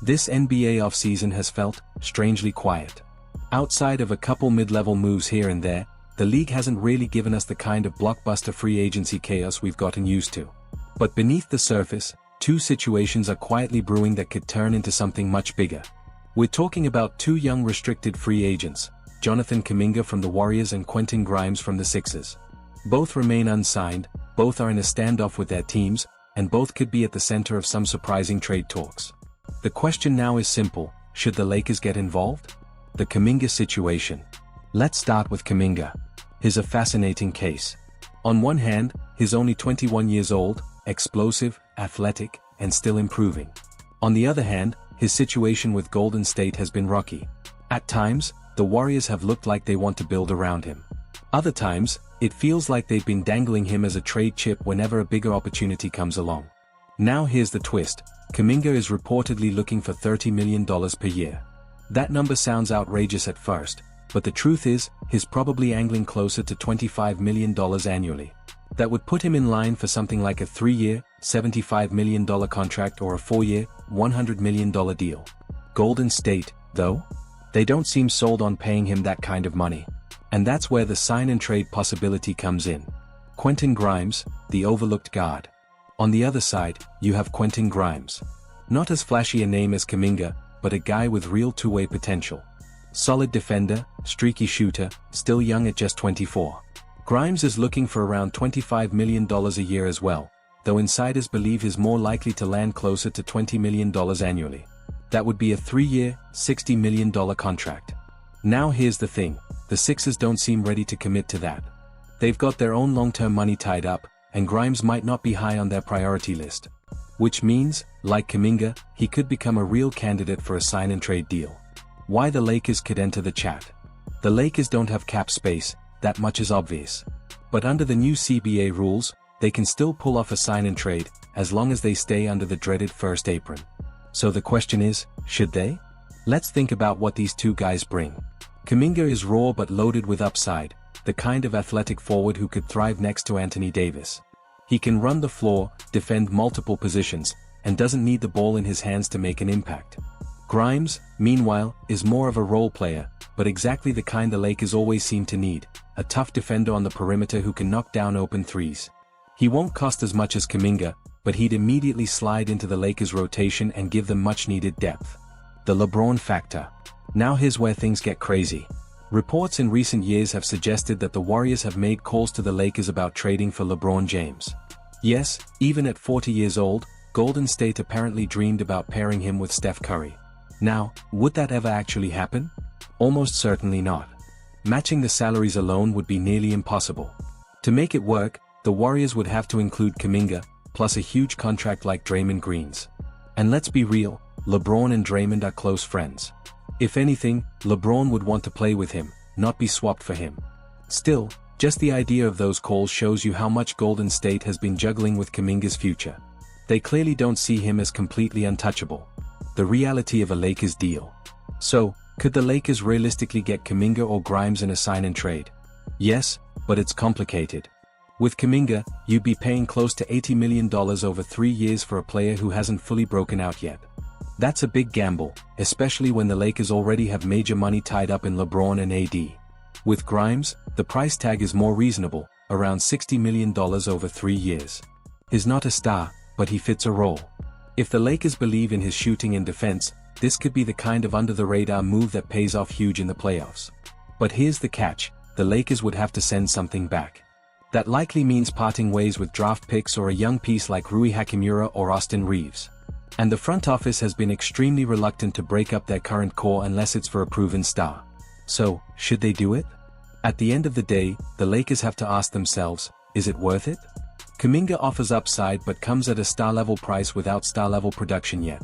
This NBA offseason has felt strangely quiet. Outside of a couple mid-level moves here and there, the league hasn't really given us the kind of blockbuster free agency chaos we've gotten used to. But beneath the surface, two situations are quietly brewing that could turn into something much bigger. We're talking about two young restricted free agents, Jonathan Kuminga from the Warriors and Quentin Grimes from the Sixers. Both remain unsigned, both are in a standoff with their teams, and both could be at the center of some surprising trade talks. The question now is simple: should the Lakers get involved? The Kuminga situation. Let's start with Kuminga. He's a fascinating case. On one hand, he's only 21 years old, explosive, athletic, and still improving. On the other hand, his situation with Golden State has been rocky. At times, the Warriors have looked like they want to build around him. Other times, it feels like they've been dangling him as a trade chip whenever a bigger opportunity comes along. Now here's the twist: Kuminga is reportedly looking for $30 million per year. That number sounds outrageous at first, but the truth is, he's probably angling closer to $25 million annually. That would put him in line for something like a 3-year, $75 million contract or a 4-year, $100 million deal. Golden State, though? They don't seem sold on paying him that kind of money. And that's where the sign-and-trade possibility comes in. Quentin Grimes, the overlooked guard. On the other side, you have Quentin Grimes. Not as flashy a name as Kuminga, but a guy with real two-way potential. Solid defender, streaky shooter, still young at just 24. Grimes is looking for around $25 million a year as well, though insiders believe he's more likely to land closer to $20 million annually. That would be a 3-year, $60 million contract. Now here's the thing: the Sixers don't seem ready to commit to that. They've got their own long-term money tied up, and Grimes might not be high on their priority list. Which means, like Kuminga, he could become a real candidate for a sign-and-trade deal. Why the Lakers could enter the chat? The Lakers don't have cap space, that much is obvious. But under the new CBA rules, they can still pull off a sign-and-trade, as long as they stay under the dreaded first apron. So the question is, should they? Let's think about what these two guys bring. Kuminga is raw but loaded with upside, the kind of athletic forward who could thrive next to Anthony Davis. He can run the floor, defend multiple positions, and doesn't need the ball in his hands to make an impact. Grimes, meanwhile, is more of a role player, but exactly the kind the Lakers always seem to need: a tough defender on the perimeter who can knock down open threes. He won't cost as much as Kuminga, but he'd immediately slide into the Lakers' rotation and give them much-needed depth. The LeBron factor. Now here's where things get crazy. Reports in recent years have suggested that the Warriors have made calls to the Lakers about trading for LeBron James. Yes, even at 40 years old, Golden State apparently dreamed about pairing him with Steph Curry. Now, would that ever actually happen? Almost certainly not. Matching the salaries alone would be nearly impossible. To make it work, the Warriors would have to include Kuminga, plus a huge contract like Draymond Green's. And let's be real, LeBron and Draymond are close friends. If anything, LeBron would want to play with him, not be swapped for him. Still, just the idea of those calls shows you how much Golden State has been juggling with Kuminga's future. They clearly don't see him as completely untouchable. The reality of a Lakers deal. So, could the Lakers realistically get Kuminga or Grimes in a sign-and-trade? Yes, but it's complicated. With Kuminga, you'd be paying close to $80 million over 3 years for a player who hasn't fully broken out yet. That's a big gamble, especially when the Lakers already have major money tied up in LeBron and AD. With Grimes, the price tag is more reasonable, around $60 million over 3 years. He's not a star, but he fits a role. If the Lakers believe in his shooting and defense, this could be the kind of under-the-radar move that pays off huge in the playoffs. But here's the catch: the Lakers would have to send something back. That likely means parting ways with draft picks or a young piece like Rui Hachimura or Austin Reeves. And the front office has been extremely reluctant to break up their current core unless it's for a proven star. So, should they do it? At the end of the day, the Lakers have to ask themselves, is it worth it? Kuminga offers upside but comes at a star-level price without star-level production yet.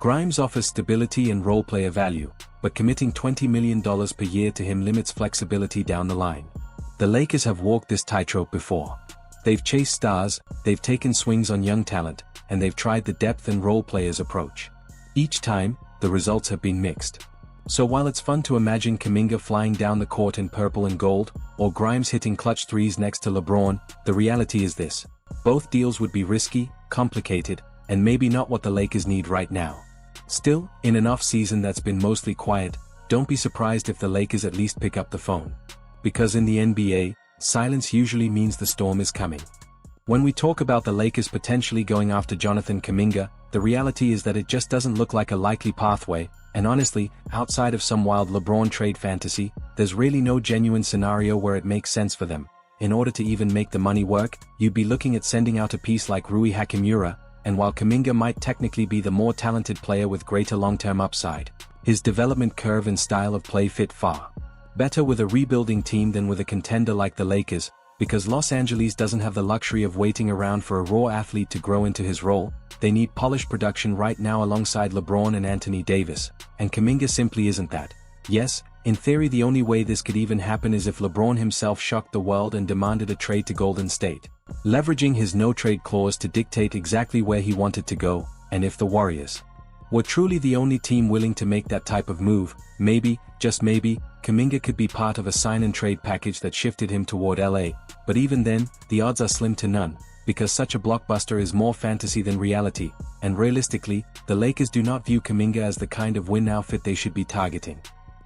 Grimes offers stability and role-player value, but committing $20 million per year to him limits flexibility down the line. The Lakers have walked this tightrope before. They've chased stars, they've taken swings on young talent, and they've tried the depth and role players approach. Each time, the results have been mixed. So while it's fun to imagine Kuminga flying down the court in purple and gold, or Grimes hitting clutch threes next to LeBron, the reality is this: both deals would be risky, complicated, and maybe not what the Lakers need right now. Still, in an off-season that's been mostly quiet, don't be surprised if the Lakers at least pick up the phone. Because in the NBA, silence usually means the storm is coming. When we talk about the Lakers potentially going after Jonathan Kuminga, the reality is that it just doesn't look like a likely pathway, and honestly, outside of some wild LeBron trade fantasy, there's really no genuine scenario where it makes sense for them. In order to even make the money work, you'd be looking at sending out a piece like Rui Hachimura, and while Kuminga might technically be the more talented player with greater long-term upside, his development curve and style of play fit far better with a rebuilding team than with a contender like the Lakers, because Los Angeles doesn't have the luxury of waiting around for a raw athlete to grow into his role. They need polished production right now alongside LeBron and Anthony Davis, and Kuminga simply isn't that. Yes, in theory the only way this could even happen is if LeBron himself shocked the world and demanded a trade to Golden State, leveraging his no-trade clause to dictate exactly where he wanted to go, and if the Warriors were truly the only team willing to make that type of move, maybe, just maybe, Kuminga could be part of a sign-and-trade package that shifted him toward LA, but even then, the odds are slim to none, because such a blockbuster is more fantasy than reality, and realistically, the Lakers do not view Kuminga as the kind of win-now fit they should be targeting.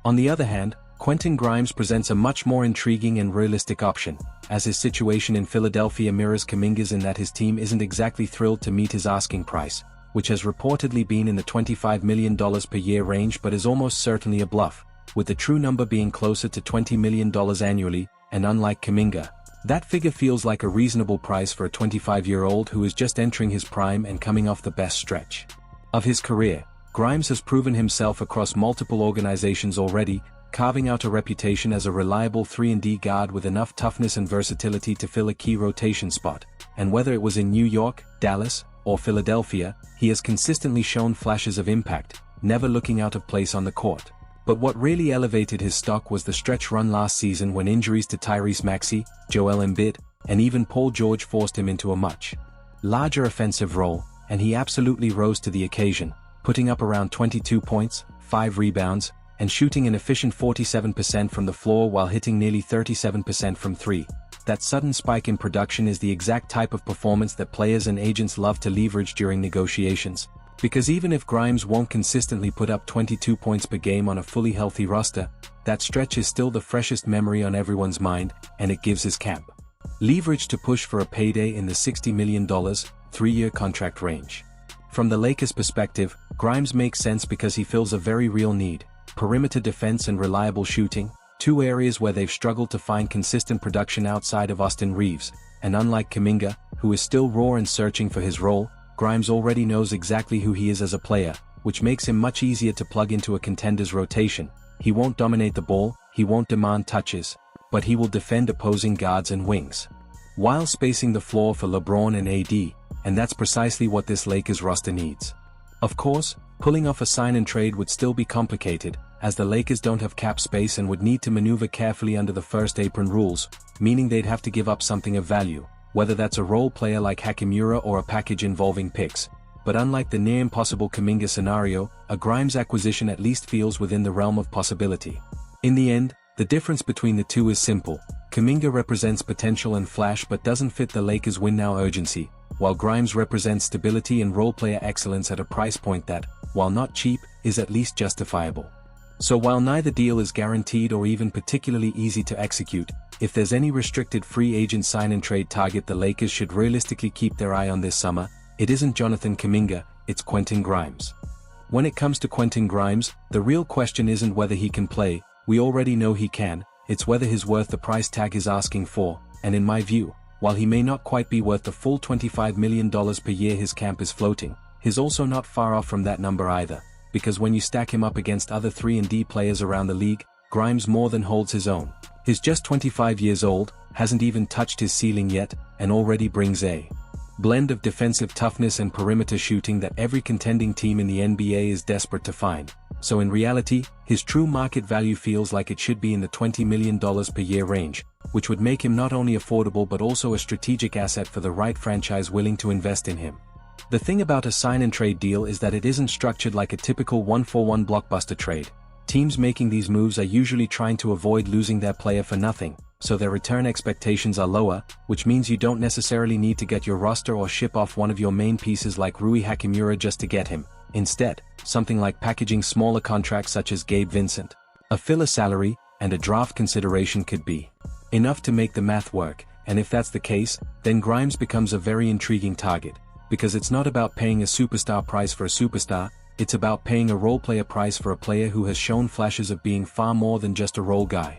On the other hand, Quentin Grimes presents a much more intriguing and realistic option, as his situation in Philadelphia mirrors Kuminga's in that his team isn't exactly thrilled to meet his asking price, which has reportedly been in the $25 million per year range but is almost certainly a bluff, with the true number being closer to $20 million annually, and unlike Kuminga, that figure feels like a reasonable price for a 25-year-old who is just entering his prime and coming off the best stretch of his career. Grimes has proven himself across multiple organizations already, carving out a reputation as a reliable 3-and-D guard with enough toughness and versatility to fill a key rotation spot, and whether it was in New York, Dallas, or Philadelphia, he has consistently shown flashes of impact, never looking out of place on the court. But what really elevated his stock was the stretch run last season when injuries to Tyrese Maxey, Joel Embiid, and even Paul George forced him into a much larger offensive role, and he absolutely rose to the occasion, putting up around 22 points, 5 rebounds, and shooting an efficient 47% from the floor while hitting nearly 37% from 3. That sudden spike in production is the exact type of performance that players and agents love to leverage during negotiations. Because even if Grimes won't consistently put up 22 points per game on a fully healthy roster, that stretch is still the freshest memory on everyone's mind, and it gives his camp leverage to push for a payday in the $60 million, 3-year contract range. From the Lakers' perspective, Grimes makes sense because he fills a very real need: perimeter defense and reliable shooting, two areas where they've struggled to find consistent production outside of Austin Reeves, and unlike Kuminga, who is still raw and searching for his role, Grimes already knows exactly who he is as a player, which makes him much easier to plug into a contender's rotation. He won't dominate the ball, he won't demand touches, but he will defend opposing guards and wings, while spacing the floor for LeBron and AD, and that's precisely what this Lakers roster needs. Of course, pulling off a sign-and-trade would still be complicated, as the Lakers don't have cap space and would need to maneuver carefully under the first apron rules, meaning they'd have to give up something of value, whether that's a role player like Hachimura or a package involving picks. But unlike the near-impossible Kuminga scenario, a Grimes acquisition at least feels within the realm of possibility. In the end, the difference between the two is simple. Kuminga represents potential and flash but doesn't fit the Lakers' win-now urgency, while Grimes represents stability and role-player excellence at a price point that, while not cheap, is at least justifiable. So while neither deal is guaranteed or even particularly easy to execute, if there's any restricted free agent sign-and-trade target the Lakers should realistically keep their eye on this summer, it isn't Jonathan Kuminga, it's Quentin Grimes. When it comes to Quentin Grimes, the real question isn't whether he can play, we already know he can, it's whether he's worth the price tag he's asking for, and in my view, while he may not quite be worth the full $25 million per year his camp is floating, he's also not far off from that number either, because when you stack him up against other 3-and-D players around the league, Grimes more than holds his own. He's just 25 years old, hasn't even touched his ceiling yet, and already brings a blend of defensive toughness and perimeter shooting that every contending team in the NBA is desperate to find. So in reality, his true market value feels like it should be in the $20 million per year range, which would make him not only affordable but also a strategic asset for the right franchise willing to invest in him. The thing about a sign-and-trade deal is that it isn't structured like a typical 1-for-1 blockbuster trade. Teams making these moves are usually trying to avoid losing their player for nothing, so their return expectations are lower, which means you don't necessarily need to get your roster or ship off one of your main pieces like Rui Hachimura just to get him. Instead, something like packaging smaller contracts such as Gabe Vincent, a filler salary, and a draft consideration could be enough to make the math work, and if that's the case, then Grimes becomes a very intriguing target, because it's not about paying a superstar price for a superstar, it's about paying a role player price for a player who has shown flashes of being far more than just a role guy.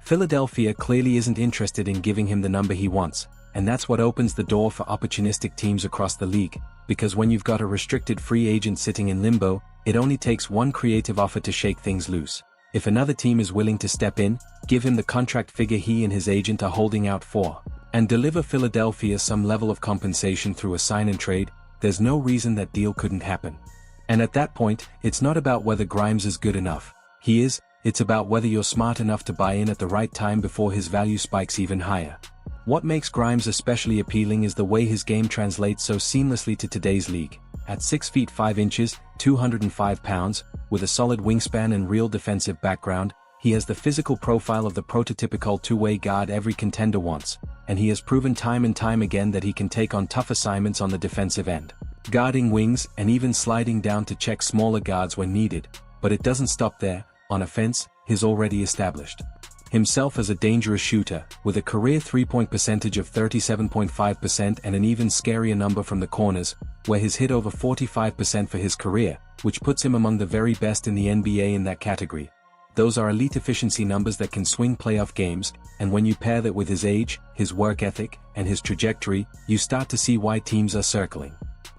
Philadelphia clearly isn't interested in giving him the number he wants, and that's what opens the door for opportunistic teams across the league, because when you've got a restricted free agent sitting in limbo, it only takes one creative offer to shake things loose. If another team is willing to step in, give him the contract figure he and his agent are holding out for, and deliver Philadelphia some level of compensation through a sign and trade, there's no reason that deal couldn't happen. And at that point, it's not about whether Grimes is good enough. He is, it's about whether you're smart enough to buy in at the right time before his value spikes even higher. What makes Grimes especially appealing is the way his game translates so seamlessly to today's league. At 6 feet 5 inches, 205 pounds, with a solid wingspan and real defensive background, he has the physical profile of the prototypical two-way guard every contender wants, and he has proven time and time again that he can take on tough assignments on the defensive end, guarding wings and even sliding down to check smaller guards when needed. But it doesn't stop there. On offense, he's already established himself as a dangerous shooter, with a career three-point percentage of 37.5% and an even scarier number from the corners, where he's hit over 45% for his career, which puts him among the very best in the NBA in that category. Those are elite efficiency numbers that can swing playoff games, and when you pair that with his age, his work ethic, and his trajectory, you start to see why teams are circling.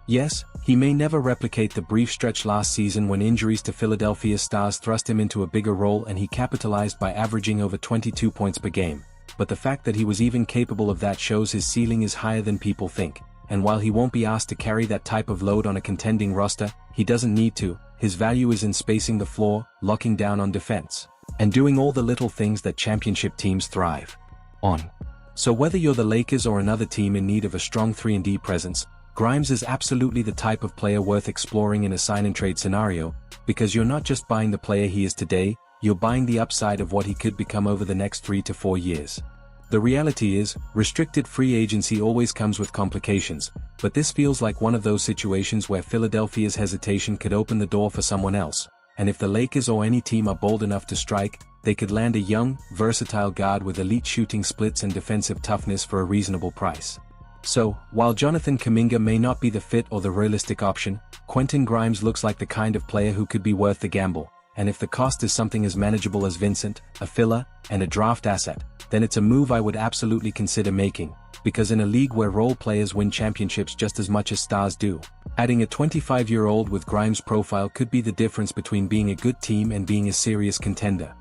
Yes, he may never replicate the brief stretch last season when injuries to Philadelphia's stars thrust him into a bigger role and he capitalized by averaging over 22 points per game, but the fact that he was even capable of that shows his ceiling is higher than people think, and while he won't be asked to carry that type of load on a contending roster, he doesn't need to. His value is in spacing the floor, locking down on defense, and doing all the little things that championship teams thrive on. So whether you're the Lakers or another team in need of a strong 3-and-D presence, Grimes is absolutely the type of player worth exploring in a sign-and-trade scenario, because you're not just buying the player he is today, you're buying the upside of what he could become over the next 3 to 4 years. The reality is, restricted free agency always comes with complications, but this feels like one of those situations where Philadelphia's hesitation could open the door for someone else, and if the Lakers or any team are bold enough to strike, they could land a young, versatile guard with elite shooting splits and defensive toughness for a reasonable price. So, while Jonathan Kuminga may not be the fit or the realistic option, Quentin Grimes looks like the kind of player who could be worth the gamble, and if the cost is something as manageable as Vincent, a filler, and a draft asset, then it's a move I would absolutely consider making, because in a league where role players win championships just as much as stars do, adding a 25-year-old with Grimes' profile could be the difference between being a good team and being a serious contender.